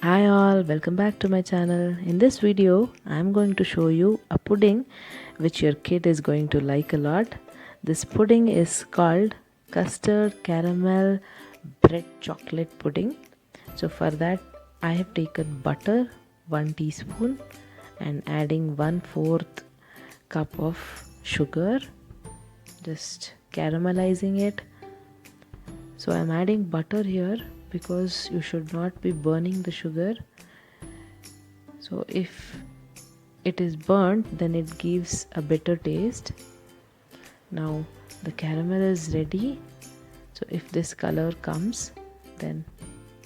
Hi all, welcome back to my channel. In this video, I'm going to show you a pudding which your kid is going to like a lot. This pudding is called custard caramel bread chocolate pudding. So for that, I have taken butter 1 teaspoon and adding 1/4 cup of sugar, just caramelizing it. So I'm adding butter here because you should not be burning the sugar. So if it is burnt, then it gives a bitter taste. Now the caramel is ready. So if this color comes, then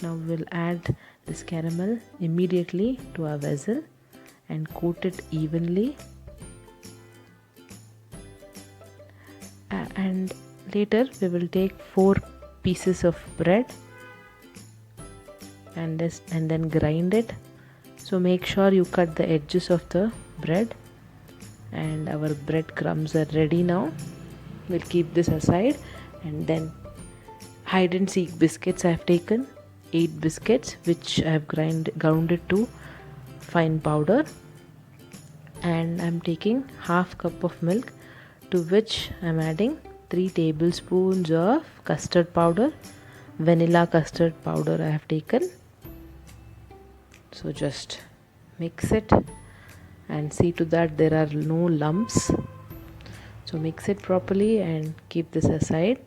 now we'll add this caramel immediately to our vessel and coat it evenly. And later we will take 4 pieces of bread and then grind it. So make sure you cut the edges of the bread, and our bread crumbs are ready now. We'll keep this aside. And then hide and seek biscuits I have taken 8 biscuits which I have grounded to fine powder, and I'm taking half cup of milk, to which I'm adding 3 tablespoons of custard powder. Vanilla custard powder I have taken. So just mix it and see to that there are no lumps. So mix it properly and keep this aside.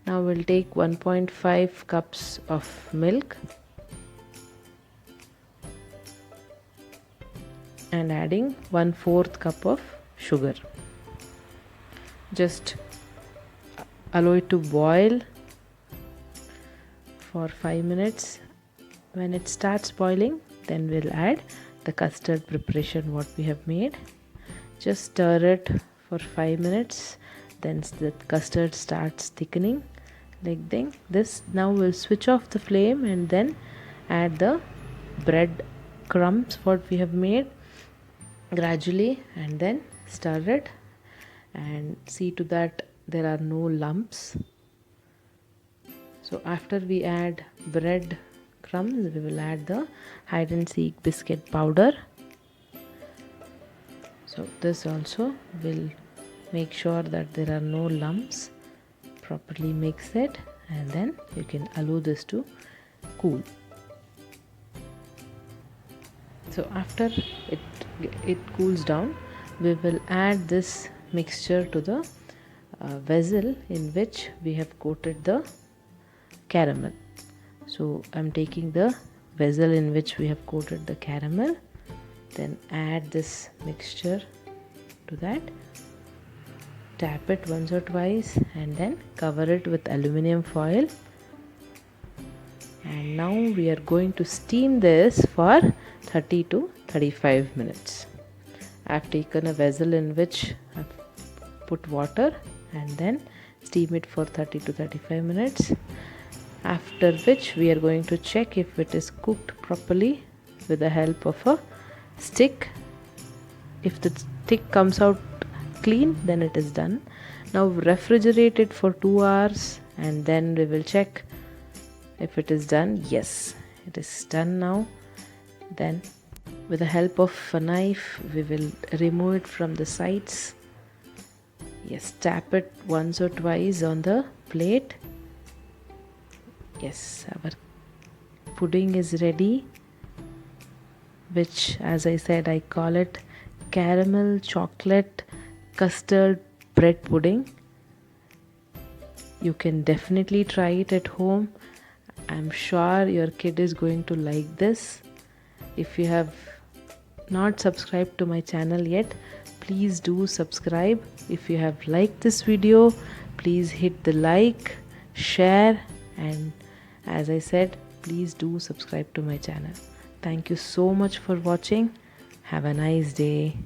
Now we'll take 1.5 cups of milk and adding 1/4 cup of sugar. Just allow it to boil for 5 minutes. When it starts boiling, then we'll add the custard preparation what we have made. Just stir it for 5 minutes, then the custard starts thickening like this. Now we'll switch off the flame and then add the bread crumbs what we have made gradually, and then stir it and see to that there are no lumps. So after we add bread crumbs, we will add the hide and seek biscuit powder. So this also will make sure that there are no lumps. Properly mix it and then you can allow this to cool. So after it cools down, we will add this mixture to the vessel in which we have coated the caramel. So I'm taking the vessel in which we have coated the caramel, then add this mixture to that, tap it once or twice and then cover it with aluminum foil. And now we are going to steam this for 30 to 35 minutes. I've taken a vessel in which I've put water and then steam it for 30 to 35 minutes. After which we are going to check if it is cooked properly with the help of a stick. If the stick comes out clean, then it is done. Now refrigerate it for 2 hours and then we will check if it is done. Yes, it is done now. Then with the help of a knife we will remove it from the sides. Yes, tap it once or twice on the plate. Yes, our pudding is ready, which, as I said, I call it caramel chocolate custard bread pudding. You can definitely try it at home. I'm sure your kid is going to like this. If you have not subscribed to my channel yet, please do subscribe. If you have liked this video, please hit the like, share, and as I said, please do subscribe to my channel. Thank you so much for watching. Have a nice day.